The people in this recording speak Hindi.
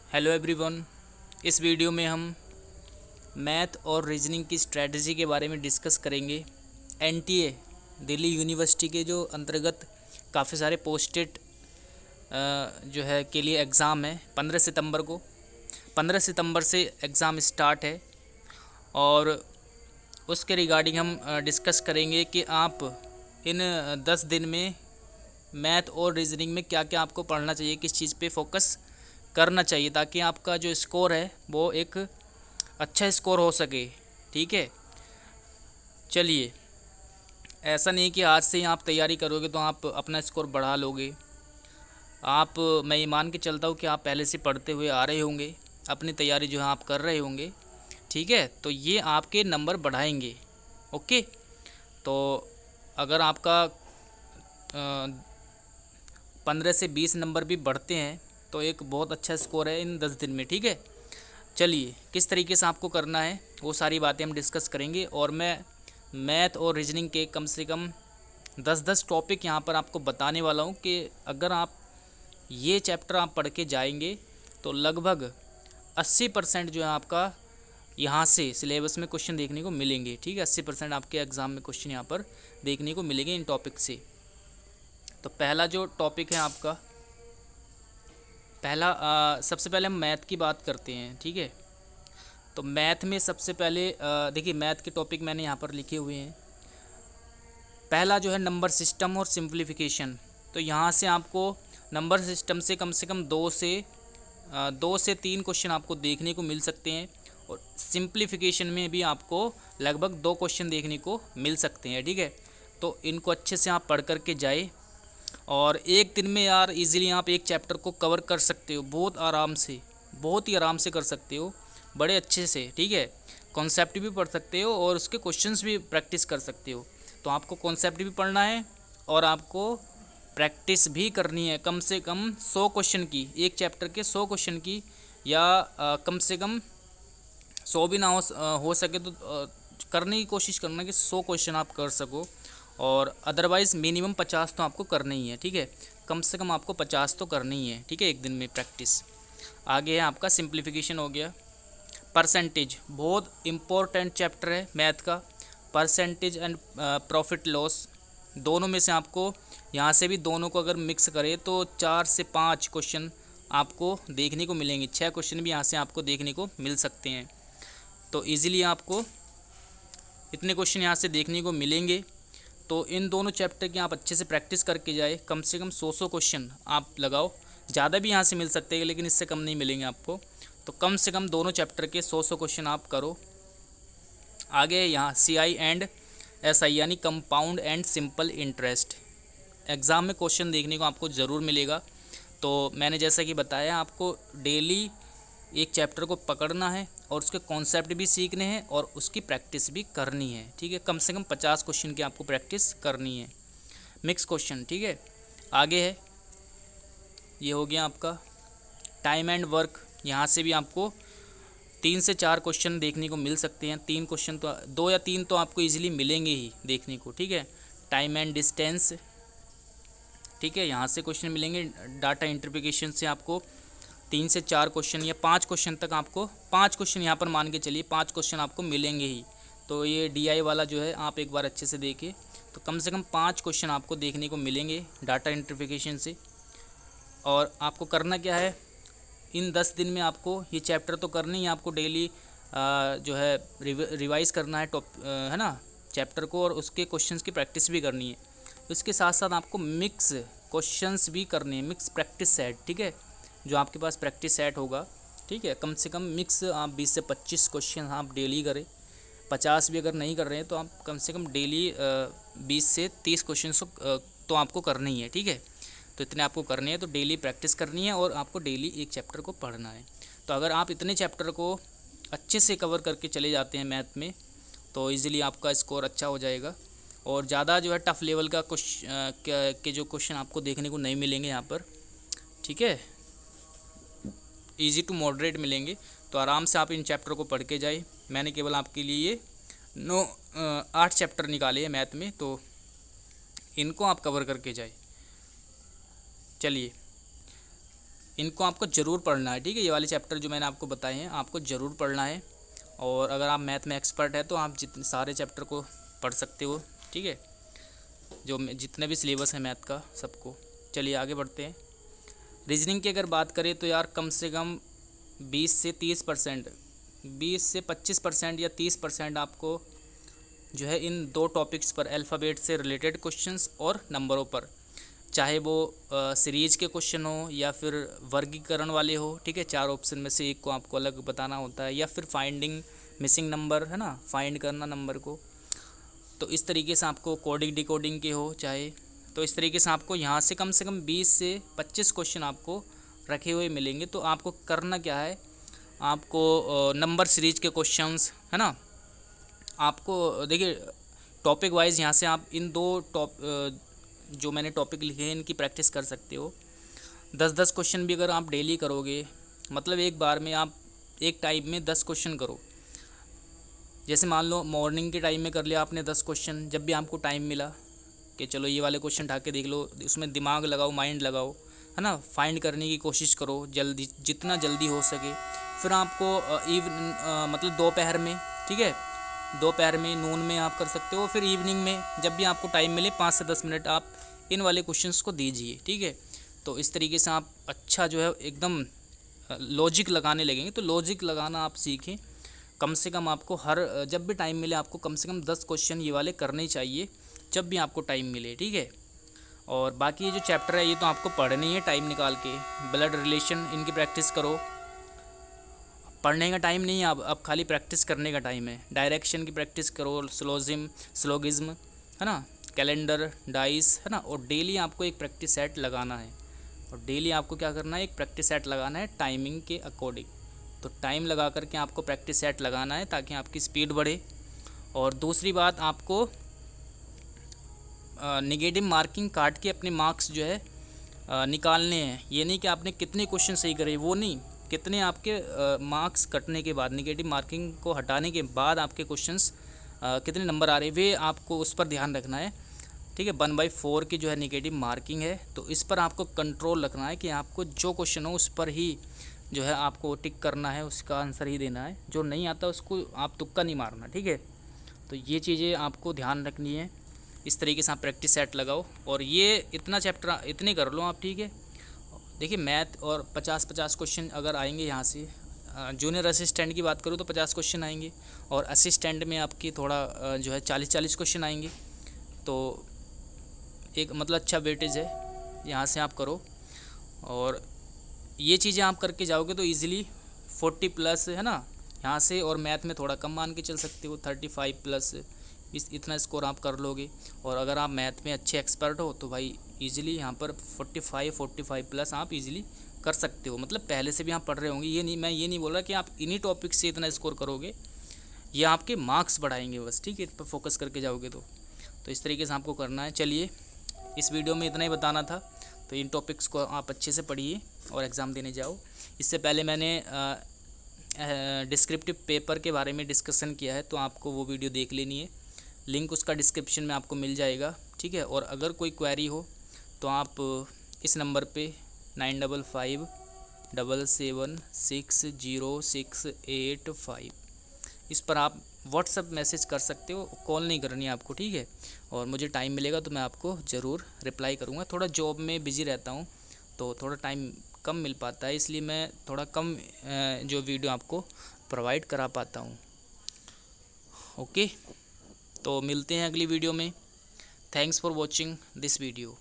Hello everyone. इस वीडियो में हम मैथ और रीजनिंग की स्ट्रेटजी के बारे में डिस्कस करेंगे। एनटीए दिल्ली यूनिवर्सिटी के जो अंतर्गत काफ़ी सारे पोस्टेड जो है के लिए एग्ज़ाम है 15 सितंबर को। 15 सितंबर से एग्ज़ाम स्टार्ट है और उसके रिगार्डिंग हम डिस्कस करेंगे कि आप इन 10 दिन में मैथ और रीजनिंग में क्या क्या आपको पढ़ना चाहिए, किस चीज़ पे फोकस करना चाहिए ताकि आपका जो स्कोर है वो एक अच्छा स्कोर हो सके। ठीक है, चलिए। ऐसा नहीं कि आज से ही आप तैयारी करोगे तो आप अपना स्कोर बढ़ा लोगे। मैं ये मान के चलता हूँ कि आप पहले से पढ़ते हुए आ रहे होंगे, अपनी तैयारी जो है आप कर रहे होंगे। ठीक है, तो ये आपके नंबर बढ़ाएंगे। ओके, तो अगर आपका 15 से 20 नंबर भी बढ़ते हैं तो एक बहुत अच्छा स्कोर है इन 10 दिन में। ठीक है, चलिए किस तरीके से आपको करना है वो सारी बातें हम डिस्कस करेंगे। और मैं मैथ और रीजनिंग के कम से कम 10-10 टॉपिक यहाँ पर आपको बताने वाला हूँ कि अगर आप ये चैप्टर आप पढ़ के जाएंगे तो लगभग 80% जो है आपका यहाँ से सिलेबस में क्वेश्चन देखने को मिलेंगे। ठीक है, 80% आपके एग्ज़ाम में क्वेश्चन यहाँ पर देखने को मिलेंगे इन टॉपिक से। तो पहला जो टॉपिक है आपका, सबसे पहले हम मैथ की बात करते हैं। ठीक है, तो मैथ में सबसे पहले देखिए मैथ के टॉपिक मैंने यहाँ पर लिखे हुए हैं। पहला जो है नंबर सिस्टम और सिंप्लीफिकेशन। तो यहाँ से आपको नंबर सिस्टम से कम दो से तीन क्वेश्चन आपको देखने को मिल सकते हैं और सिंप्लीफिकेशन में भी आपको लगभग 2 क्वेश्चन देखने को मिल सकते हैं। ठीक है, तो इनको अच्छे से आप पढ़ करके जाए और एक दिन में यार इजीली आप एक चैप्टर को कवर कर सकते हो बहुत आराम से, बहुत ही आराम से कर सकते हो, बड़े अच्छे से। ठीक है, कॉन्सेप्ट भी पढ़ सकते हो और उसके क्वेश्चंस भी प्रैक्टिस कर सकते हो। तो आपको कॉन्सेप्ट भी पढ़ना है और आपको प्रैक्टिस भी करनी है। कम से कम 100 क्वेश्चन की, एक चैप्टर के 100 क्वेश्चन की, या कम से कम 100 भी ना हो सके तो करने की कोशिश करना कि 100 क्वेश्चन आप कर सको। और अदरवाइज़ मिनिमम 50 तो आपको करना ही है। ठीक है, कम से कम आपको 50 तो करनी ही है। ठीक है, एक दिन में प्रैक्टिस। आगे है आपका सिंप्लीफिकेशन हो गया। परसेंटेज बहुत इम्पोर्टेंट चैप्टर है मैथ का। परसेंटेज एंड प्रॉफिट लॉस दोनों में से आपको यहाँ से भी दोनों को अगर मिक्स करें तो 4 से 5 क्वेश्चन आपको देखने को मिलेंगे। 6 क्वेश्चन भी यहाँ से आपको देखने को मिल सकते हैं। तो इजीली आपको इतने क्वेश्चन यहाँ से देखने को मिलेंगे। तो इन दोनों चैप्टर की आप अच्छे से प्रैक्टिस करके जाए। कम से कम 100 क्वेश्चन आप लगाओ। ज़्यादा भी यहाँ से मिल सकते हैं लेकिन इससे कम नहीं मिलेंगे आपको। तो कम से कम दोनों चैप्टर के 100 क्वेश्चन आप करो। आगे यहाँ CI एंड SI यानी compound and simple interest, exam में क्वेश्चन देखने को आपको ज़रूर मिलेगा। तो मैंने जैसा कि बताया आपको डेली एक चैप्टर को पकड़ना है और उसके कॉन्सेप्ट भी सीखने हैं और उसकी प्रैक्टिस भी करनी है। ठीक है, कम से कम 50 क्वेश्चन की आपको प्रैक्टिस करनी है, मिक्स क्वेश्चन। ठीक है, आगे है ये हो गया आपका टाइम एंड वर्क। यहाँ से भी आपको 3 से 4 क्वेश्चन देखने को मिल सकते हैं। 3 क्वेश्चन तो 2 या 3 तो आपको इजीली मिलेंगे ही देखने को। ठीक है, टाइम एंड डिस्टेंस। ठीक है, यहाँ से क्वेश्चन मिलेंगे। डाटा इंटरप्रिटेशन से आपको 3 से 4 क्वेश्चन या 5 क्वेश्चन तक आपको 5 क्वेश्चन यहाँ पर मान के चलिए 5 क्वेश्चन आपको मिलेंगे ही। तो ये DI वाला जो है आप एक बार अच्छे से देखिए। तो कम से कम 5 क्वेश्चन आपको देखने को मिलेंगे डाटा इंटरप्रिटेशन से। और आपको करना क्या है, इन 10 दिन में आपको ये चैप्टर तो करना ही, आपको डेली जो है रिवाइज़ करना है है ना चैप्टर को, और उसके क्वेश्चंस की प्रैक्टिस भी करनी है। उसके साथ साथ आपको मिक्स क्वेश्चंस भी करने हैं, मिक्स प्रैक्टिस सेट। ठीक है, जो आपके पास प्रैक्टिस सेट होगा। ठीक है, कम से कम मिक्स आप 20 से 25 क्वेश्चन आप डेली करें। 50 भी अगर नहीं कर रहे हैं तो आप कम से कम डेली 20 से 30 क्वेश्चन तो आपको करना ही है। ठीक है, तो इतने आपको करने हैं। तो डेली प्रैक्टिस करनी है और आपको डेली एक चैप्टर को पढ़ना है। तो अगर आप इतने चैप्टर को अच्छे से कवर करके चले जाते हैं मैथ में तो इजीली आपका स्कोर अच्छा हो जाएगा। और ज़्यादा जो है टफ़ लेवल का के जो क्वेश्चन आपको देखने को नहीं मिलेंगे यहाँ पर। ठीक है, इजी टू मॉडरेट मिलेंगे। तो आराम से आप इन चैप्टर को पढ़ के जाए। मैंने केवल आपके लिए 8 चैप्टर निकाले हैं मैथ में, तो इनको आप कवर करके जाए। चलिए, इनको आपको ज़रूर पढ़ना है, ठीक है। ये वाले चैप्टर जो मैंने आपको बताए हैं आपको ज़रूर पढ़ना है। और अगर आप मैथ में एक्सपर्ट है तो आप जितने सारे चैप्टर को पढ़ सकते हो, ठीक है, जो जितने भी सिलेबस है मैथ का सबको। चलिए आगे बढ़ते हैं। रीजनिंग की अगर बात करें तो यार कम से कम 20 से 30%, 20 से 25% या 30% आपको जो है इन दो टॉपिक्स पर, अल्फ़ाबेट से रिलेटेड क्वेश्चंस और नंबरों पर, चाहे वो सीरीज के क्वेश्चन हो या फिर वर्गीकरण वाले हो, ठीक है, 4 ऑप्शन में से एक को आपको अलग बताना होता है, या फिर फाइंडिंग मिसिंग नंबर, है ना, फाइंड करना नंबर को। तो इस तरीके से आपको कोडिंग डिकोडिंग के हो चाहे, तो इस तरीके से आपको यहाँ से कम 20 से 25 क्वेश्चन आपको रखे हुए मिलेंगे। तो आपको करना क्या है, आपको नंबर सीरीज के क्वेश्चंस, है ना, आपको देखिए टॉपिक वाइज यहाँ से आप इन दो जो मैंने टॉपिक लिखे हैं इनकी प्रैक्टिस कर सकते हो। 10-10 क्वेश्चन भी अगर आप डेली करोगे, मतलब एक बार में आप एक टाइम में 10 क्वेश्चन करो। जैसे मान लो मॉर्निंग के टाइम में कर लिया आपने 10 क्वेश्चन, जब भी आपको टाइम मिला कि चलो ये वाले क्वेश्चन उठा के देख लो, उसमें दिमाग लगाओ, माइंड लगाओ, है ना, फाइंड करने की कोशिश करो जल्दी, जितना जल्दी हो सके। फिर आपको मतलब दोपहर में, ठीक है, दोपहर में, नून में आप कर सकते हो। फिर इवनिंग में जब भी आपको टाइम मिले 5 से 10 मिनट आप इन वाले क्वेश्चंस को दीजिए, ठीक है। तो इस तरीके से आप अच्छा जो है एकदम लॉजिक लगाने लगेंगे। तो लॉजिक लगाना आप सीखें। कम से कम आपको हर जब भी टाइम मिले आपको कम से कम 10 क्वेश्चन ये वाले करने चाहिए, जब भी आपको टाइम मिले, ठीक है। और बाकी ये जो चैप्टर है ये तो आपको पढ़ने ही है टाइम निकाल के। ब्लड रिलेशन इनकी प्रैक्टिस करो, पढ़ने का टाइम नहीं है अब खाली प्रैक्टिस करने का टाइम है। डायरेक्शन की प्रैक्टिस करो, स्लोगिज्म, है ना, कैलेंडर, डाइस, है ना। और डेली आपको एक प्रैक्टिस सेट लगाना है, और डेली आपको क्या करना है, एक प्रैक्टिस सेट लगाना है टाइमिंग के अकॉर्डिंग। तो टाइम लगा करके आपको प्रैक्टिस सेट लगाना है ताकि आपकी स्पीड बढ़े। और दूसरी बात, आपको नेगेटिव मार्किंग काट के अपने मार्क्स जो है निकालने हैं। ये नहीं कि आपने कितने क्वेश्चन सही करे, वो नहीं, कितने आपके मार्क्स कटने के बाद, नेगेटिव मार्किंग को हटाने के बाद आपके क्वेश्चंस कितने नंबर आ रहे हैं, वे आपको उस पर ध्यान रखना है, ठीक है। 1/4 की जो है नेगेटिव मार्किंग है, तो इस पर आपको कंट्रोल रखना है कि आपको जो क्वेश्चन हो उस पर ही जो है आपको टिक करना है, उसका आंसर ही देना है। जो नहीं आता उसको आप तुक्का नहीं मारना, ठीक है। तो ये चीज़ें आपको ध्यान रखनी है। इस तरीके से आप प्रैक्टिस सेट लगाओ, और ये इतना चैप्टर इतने कर लो आप, ठीक है। देखिए मैथ और 50-50 क्वेश्चन अगर आएंगे यहाँ से। जूनियर असिस्टेंट की बात करूँ तो 50 क्वेश्चन आएंगे, और असिस्टेंट में आपकी थोड़ा जो है 40-40 क्वेश्चन आएंगे। तो एक मतलब अच्छा वेटेज है, यहाँ से आप करो। और ये चीज़ें आप करके जाओगे तो इजीली 40+ है ना यहाँ से। और मैथ में थोड़ा कम मान के चल सकते हो, 35+ इतना स्कोर आप कर लोगे। और अगर आप मैथ में अच्छे एक्सपर्ट हो तो भाई इजीली यहाँ पर 45+ आप इजीली कर सकते हो। मतलब पहले से भी आप पढ़ रहे होंगे, ये नहीं, मैं ये नहीं बोल रहा कि आप इन्हीं टॉपिक से इतना स्कोर करोगे, ये आपके मार्क्स बढ़ाएंगे बस, ठीक है, इस पर फोकस करके जाओगे तो इस तरीके से आपको करना है। चलिए इस वीडियो में इतना ही बताना था। तो इन टॉपिक्स को आप अच्छे से पढ़िए और एग्ज़ाम देने जाओ। इससे पहले मैंने डिस्क्रिप्टिव पेपर के बारे में डिस्कशन किया है, तो आपको वो वीडियो देख लेनी है, लिंक उसका डिस्क्रिप्शन में आपको मिल जाएगा, ठीक है। और अगर कोई क्वेरी हो तो आप इस नंबर पे 9557760685 इस पर आप व्हाट्सअप मैसेज कर सकते हो, कॉल नहीं करनी है आपको, ठीक है। और मुझे टाइम मिलेगा तो मैं आपको ज़रूर रिप्लाई करूँगा। थोड़ा जॉब में बिज़ी रहता हूँ तो थोड़ा टाइम कम मिल पाता है, इसलिए मैं थोड़ा कम जो वीडियो आपको प्रोवाइड करा पाता हूँ। ओके, तो मिलते हैं अगली वीडियो में। Thanks for watching this video.